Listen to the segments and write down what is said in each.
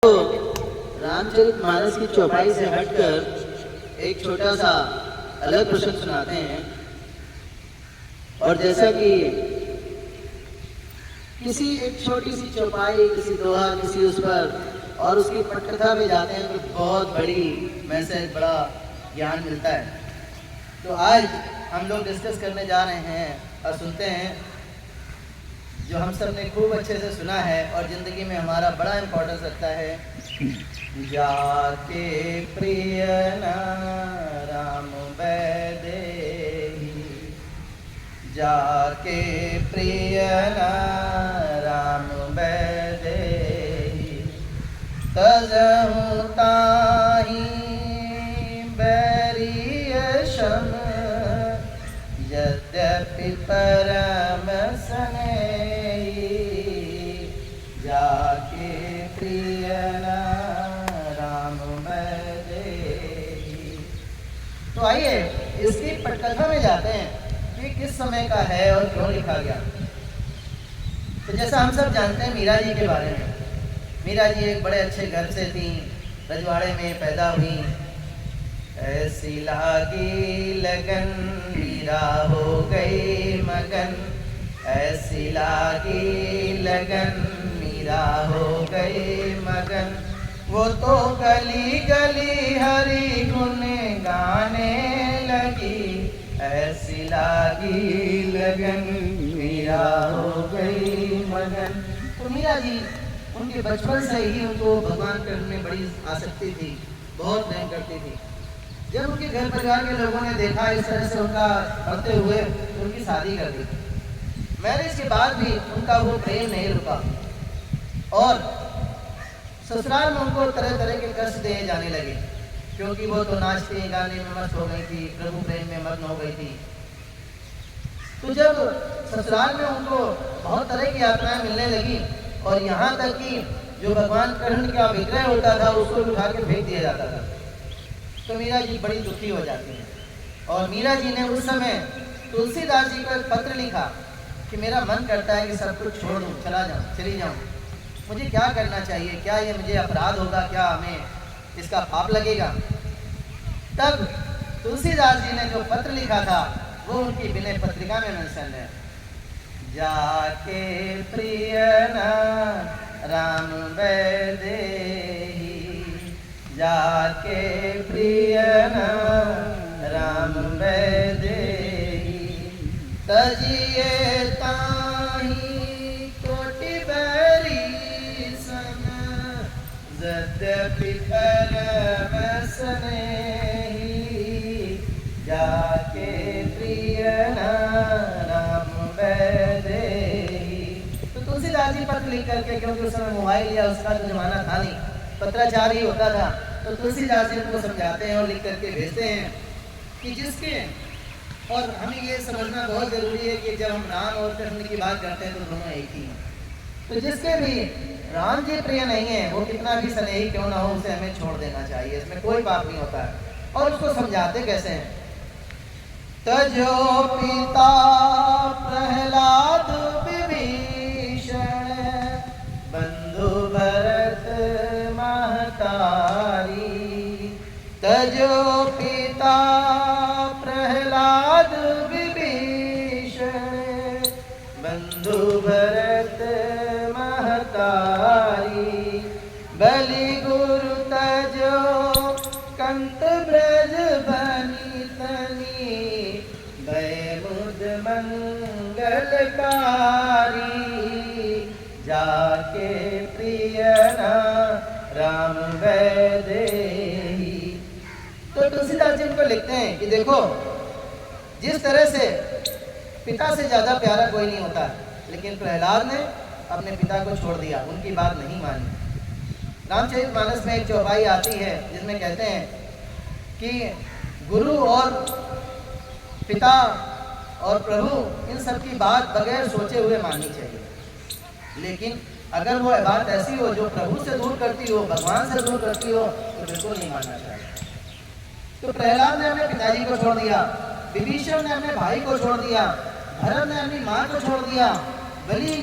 तो रामचरितमानस की चौपाई से हटकर एक छोटा सा अलग प्रसंग सुनाते हैं। और जैसा कि किसी एक छोटी सी चौपाई, किसी दोहा, किसी उस पर और उसकी पटकथा में जाते हैं तो बहुत बड़ी मैसेज, बड़ा ज्ञान मिलता है। तो आज हम लोग डिस्कस करने जा रहे हैं और सुनते हैं जो हम सब ने खूब अच्छे से सुना है और ज़िंदगी में हमारा बड़ा इम्पोर्टेंस रखता है। जाके प्रिय न राम वैदेही, जाके प्रिय न राम वैदेही, तजहु ताहि बैरिय शम, यद्यपि परम स्नेही, जाके प्रिय न राम वैदेही। तो आइए इसकी पटकथा में जाते हैं कि किस समय का है और क्यों लिखा गया। तो जैसा हम सब जानते हैं मीरा जी के बारे में, मीरा जी एक बड़े अच्छे घर से थी, रजवाड़े में पैदा हुई। ऐसी लागी लगन मीरा हो गई मगन, ऐसी लागी लगन मीरा हो गई मगन, वो तो गली गली हरि गुण गाने लगी, ऐसी लागी लगन मीरा हो गई मगन। तो मीरा जी उनके बचपन से ही उनको भगवान कृष्ण में बड़ी आसक्ति थी, बहुत प्रेम करती थी। जब उनके घर परिवार के लोगों ने देखा इस तरह से उनका बढ़ते हुए तो उनकी शादी कर दी। मैरिज के बाद भी उनका वो प्रेम नहीं रुका और ससुराल में उनको तरह तरह के कष्ट दिए जाने लगे, क्योंकि वो तो नाचते गाने में मस्त हो गई थी, प्रभु प्रेम में मग्न हो गई थी। तो जब ससुराल में उनको बहुत तरह की यातनाएं मिलने लगी और यहाँ तक कि जो भगवान कृष्ण का विग्रह होता था उसको उठा के फेंक दिया जाता था, तो मीरा जी बड़ी दुखी हो जाती हैं। और मीरा जी ने उस समय तुलसीदास जी को एक पत्र लिखा कि मेरा मन करता है कि सब कुछ छोड़ दूँ, चली जाऊँ, मुझे क्या करना चाहिए, क्या ये मुझे अपराध होगा, क्या हमें इसका पाप लगेगा। तब तुलसीदास जी ने जो पत्र लिखा था वो उनकी विनय पत्रिका में मेंशन है। जाके प्रिय न राम वैदेही, जाके प्रिय न राम वैदेही, तजिए ताहि कोटि बैरी सन, यद्यपि परम स्नेही, जाके प्रिय न राम वैदेही। तो तुलसीदास जी पत्र लिख करके, क्योंकि उस समय मोबाइल या उसका तो जमाना था नहीं, पत्राचार ही होता था, तो तुलसीदास जी उनको समझाते हैं और लिख करके भेजते हैं कि जिसके, और हमें ये समझना बहुत ज़रूरी है कि जब हम राम और कृष्ण की बात करते हैं तो दोनों एक ही हैं। तो जिसके भी राम जी प्रिय नहीं है, वो कितना भी स्नेही क्यों ना हो, उसे हमें छोड़ देना चाहिए, इसमें कोई पाप नहीं होता है। और उसको समझाते कैसे हैं, तजो पिता प्रहलाद विभीषण, बंधु भरत महतारी, तजो पिता प्रहलाद विभीषण, बंधु भरत महतारी, बलि गुरु तजो कंत ब्रज बनी तनी, भय मुद मंगलकारी, जाके प्रिय न राम वैदेही। तो तुलसीदास जी उनको लिखते हैं कि देखो, जिस तरह से पिता से ज़्यादा प्यारा कोई नहीं होता, लेकिन प्रहलाद ने अपने पिता को छोड़ दिया, उनकी बात नहीं मानी। रामचरितमानस में एक चौपाई आती है जिसमें कहते हैं कि गुरु और पिता और प्रभु इन सब की बात बगैर सोचे हुए माननी चाहिए, लेकिन अगर वो बात ऐसी हो जो प्रभु से दूर करती हो, भगवान से दूर करती हो, तो बिल्कुल नहीं मानना चाहिए। तो प्रहलाद ने अपने पिताजी को छोड़ दिया, विभीषण ने अपने भाई को छोड़ दिया, भरत ने अपनी माँ को छोड़ दिया, बलि,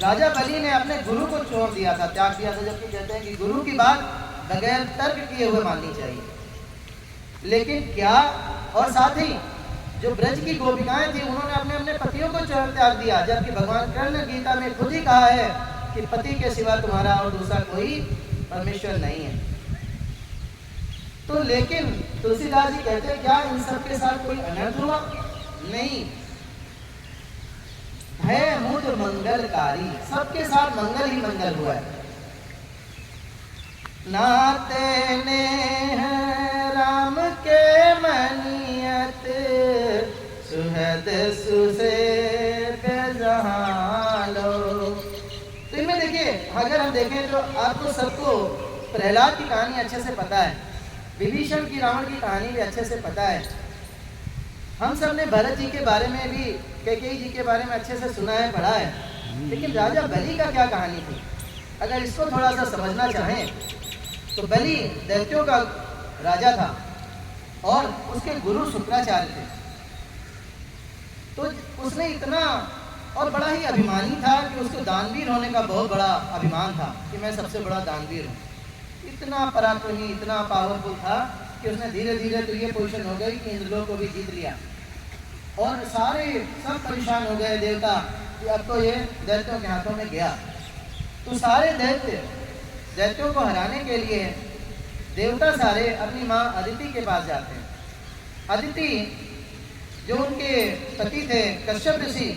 राजा बलि ने अपने गुरु को छोड़ दिया था, त्याग दिया था, जबकि कहते हैं कि गुरु की बात बगैर तर्क किए हुए माननी चाहिए। लेकिन क्या, और साथ ही जो ब्रज की गोपिकाएं थी उन्होंने अपने अपने पतियों को त्याग दिया, जबकि भगवान कृष्ण गीता में खुद ही कहा है कि पति के सिवा तुम्हारा और दूसरा कोई परमेश्वर नहीं है। तो लेकिन तुलसीदास जी कहते हैं क्या इन सब के साथ कोई अनर्थ हुआ? नहीं, है मुद मंगलकारी, सबके साथ मंगल ही मंगल हुआ है। नाते ने राम के मनियत सुहद सुसेग जहां लो। तो इनमें देखिए, अगर हम देखें तो आपको सबको प्रहलाद की कहानी अच्छे से पता है, विभीषण की, रावण की कहानी भी अच्छे से पता है। हम सब ने भरत जी के बारे में भी, कैकेयी जी के बारे में अच्छे से सुना है, पढ़ा है। लेकिन राजा बलि का क्या कहानी थी, अगर इसको थोड़ा सा समझना चाहें तो बलि दैत्यों का राजा था और उसके गुरु शुक्राचार्य थे। तो उसने इतना और बड़ा ही अभिमानी था कि उसको दानवीर होने का बहुत बड़ा अभिमान था कि मैं सबसे बड़ा दानवीर हूँ। इतना पराक्रमी, इतना पावरफुल था कि उसने धीरे धीरे तो ये पोजीशन हो गई कि इंद्रलोक को भी जीत लिया और सारे सब परेशान हो गए देवता कि अब तो ये दैत्यों के हाथों में गया। तो सारे दैत्यों को हराने के लिए देवता सारे अपनी माँ अदिति के पास जाते हैं। अदिति जो उनके पति थे कश्यप ऋषि,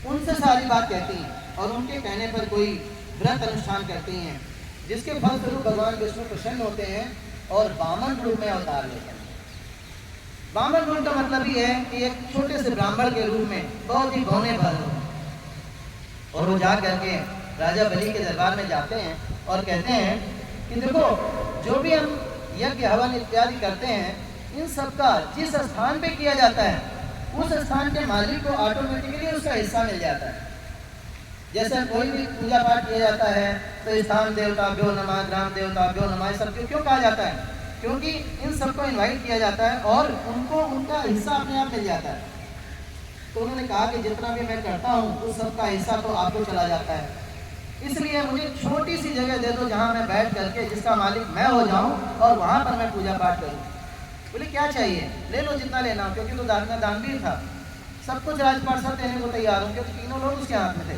उनसे सारी बात कहती हैं और उनके कहने पर कोई व्रत अनुष्ठान करती हैं, जिसके फलस्वरूप भगवान विष्णु प्रसन्न होते हैं और वामन रूप में अवतार लेते हैं। वामन रूप का मतलब ये है कि एक छोटे से ब्राह्मण के रूप में बहुत ही भौने भर, और वो जा करके राजा बलि के दरबार में जाते हैं और कहते हैं कि देखो, जो भी हम यज्ञ हवन इत्यादि करते हैं, इन सब का जिस स्थान पे किया जाता है उस स्थान के मालिक को ऑटोमेटिकली उसका हिस्सा मिल जाता है। जैसे कोई भी पूजा पाठ किया जाता है तो स्थान देवता भ्यो नमः, ग्राम देवता भ्यो नमः, सब क्यों कहा जाता है? क्योंकि इन सबको इनवाइट किया जाता है और उनको उनका हिस्सा अपने आप मिल जाता है। तो उन्होंने कहा कि जितना भी मैं करता हूँ उस सबका हिस्सा तो आपको चला जाता है, इसलिए मुझे छोटी सी जगह दे दो जहाँ मैं बैठ करके जिसका मालिक मैं हो जाऊँ और वहाँ पर मैं पूजा पाठ करूँ। बोले क्या चाहिए, ले लो जितना लेना हो, क्योंकि तो दानवीर था, सब कुछ राजपाट सब देने को तैयार हूँ, क्योंकि तीनों लोग उसके हाथ में थे।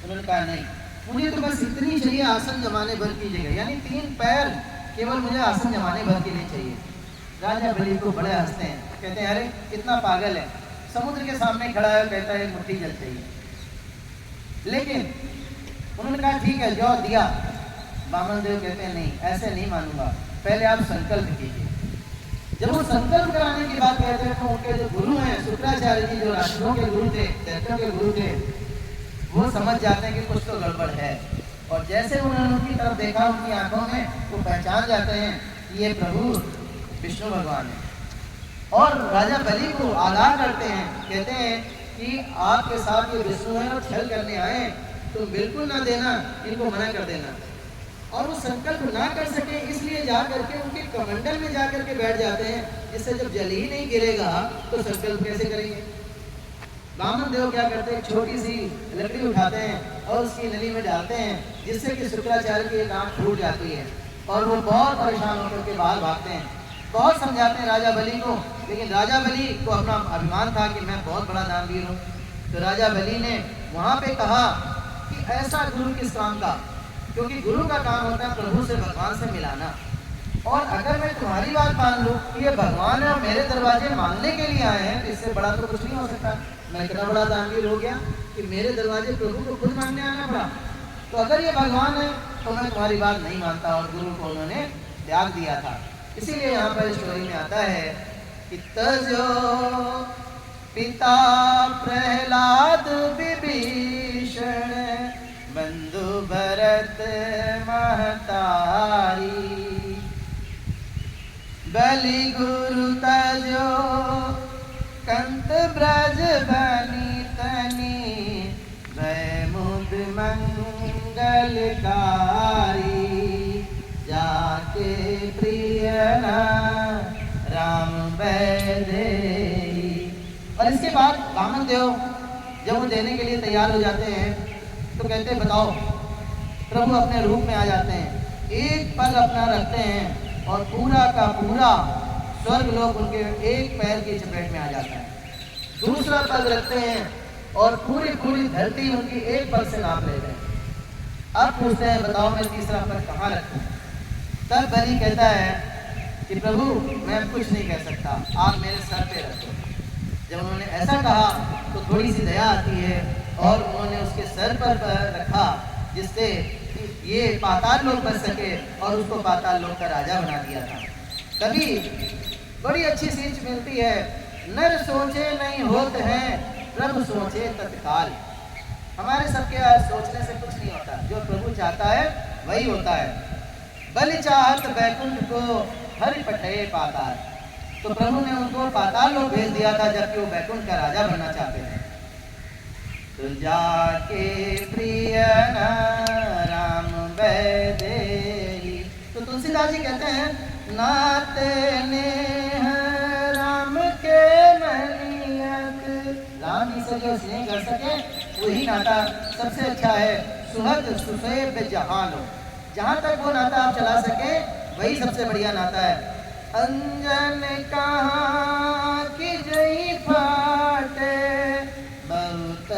उन्होंने कहा नहीं, मुझे तो बस इतनी चाहिए आसन जमाने भर की जगह, यानी 3 पैर केवल मुझे आसन जमाने भर के लिए चाहिए। राजा बलि को बड़े हंसते हैं, कहते हैं अरे कितना पागल है, समुद्र के सामने खड़ा है, कहता है मुट्ठी जल चाहिए। लेकिन उन्होंने कहा ठीक है, जो दिया। वामन देव कहते हैं नहीं, ऐसे नहीं मानूंगा, पहले आप संकल्प कीजिए। जब वो संकल्प कराने की बात कहते हैं तो उनके जो गुरु हैं शुक्राचार्य जी, जो राष्ट्रों के गुरु थे, दैत्यों के गुरु थे, वो समझ जाते हैं कि कुछ तो गड़बड़ है। और जैसे उन्होंने उनकी तरफ देखा, उनकी आंखों में, वो पहचान जाते हैं कि ये प्रभु विष्णु भगवान है। और राजा बलि को आगाह करते हैं, कहते हैं कि आपके साथ ये विष्णु है और छल करने आए, तो बिल्कुल ना देना, इनको मना कर देना। और वो संकल्प ना कर सके इसलिए जा करके उनके कमंडल में जा करके बैठ जाते हैं, जिससे जब जल ही नहीं गिरेगा तो संकल्प कैसे करेंगे। वामन देव क्या करते हैं, छोटी सी लकड़ी उठाते हैं और उसकी नली में डालते हैं, जिससे कि शुक्राचार्य की एक आंख फूट जाती है और वो बहुत परेशान होकर के बाहर भागते हैं। बहुत समझाते हैं राजा बलि को, लेकिन राजा बलि को अपना अभिमान था कि मैं बहुत बड़ा दानवीर हूँ। तो राजा बलि ने वहाँ पे कहा कि ऐसा गुरु किस काम का, क्योंकि गुरु का काम होता है प्रभु से, भगवान से मिलाना। और अगर मैं तुम्हारी बात मान लूँ कि ये भगवान है और मेरे दरवाजे मांगने के लिए आए हैं, तो इससे बड़ा तो कुछ नहीं हो सकता। मैं इतना बड़ा दानवीर हो गया कि मेरे दरवाजे प्रभु को खुद मांगने आना पड़ा। तो अगर ये भगवान है तो मैं तुम्हारी बात नहीं मानता, और गुरु को उन्होंने त्याग दिया था। इसीलिए यहाँ पर स्टोरी में आता है कि तजो पिता प्रहलाद विभीषण बंधु भरत महतारी, बलि गुरु तजो कंत ब्रज बनी तनी, भय मुद मंगलकारी, जाके प्रिय राम बैदे। और इसके बाद वामन देव जब वो देने के लिए तैयार हो जाते हैं तो कहते हैं बताओ। प्रभु अपने रूप में आ जाते हैं, एक पग अपना रखते हैं और पूरा का पूरा स्वर्ग लोक उनके एक पैर की चपेट में आ जाता है। दूसरा पग रखते हैं और पूरी पूरी धरती उनकी एक पग से नाप लेते हैं। अब पूछते हैं बताओ मैं तीसरा पग कहाँ रखूं? तब बलि कहता है कि प्रभु मैं कुछ नहीं कह सकता, आप मेरे सर पे रखो। जब उन्होंने ऐसा कहा तो थोड़ी सी दया आती है और उन्होंने उसके सर पर रखा, जिससे ये पाताल लोक बच सके और उसको पाताल लोक का राजा बना दिया था। तभी बड़ी अच्छी सीख मिलती है, नर सोचे नहीं होते हैं, प्रभु सोचे तत्काल। हमारे सबके सोचने से कुछ नहीं होता, जो प्रभु चाहता है वही होता है। बलि चाहत बैकुंठ को हरि पठे पाताल, तो प्रभु ने उनको पाताल लोक भेज दिया था, जबकि वो बैकुंठ का राजा बनना चाहते थे। तो जाके प्रिय राम वैदेही, तो तुलसीदास जी कहते हैं नाते नेह राम के मनियत, राम जी से जो स्नेह कर सके वही नाता सबसे अच्छा है। सुहद सुसेब जहानो, जहाँ तक वो नाता आप चला सके वही सबसे बढ़िया नाता है। अंजन कहाँ की जई फाटे, बहुत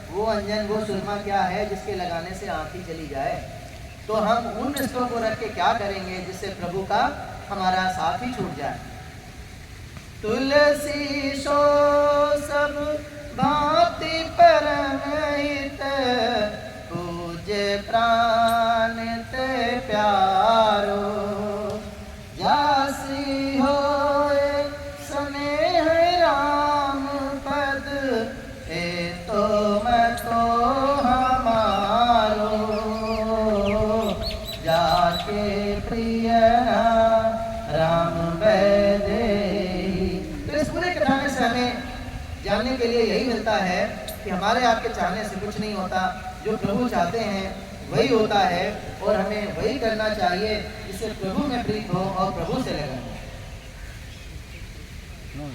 वो अंजन वो सुरमा क्या है जिसके लगाने से आँख ही चली जाए। तो हम उन रिश्तों को रख के क्या करेंगे जिससे प्रभु का हमारा साथ ही छूट जाए। तुलसी सो सब भांति परमहित, पूज्य प्राण ते प्यारो, जासी होए स्नेह राम पद, ए तो मैं तो हमारो, जाके प्रिय राम वैदेही। तो इस पूरे कथानक से हमें जानने के लिए यही मिलता है कि हमारे आपके चाहने से कुछ नहीं होता, जो प्रभु चाहते हैं वही होता है और हमें वही करना चाहिए जिससे प्रभु में प्रीत हो और प्रभु से लगन हो।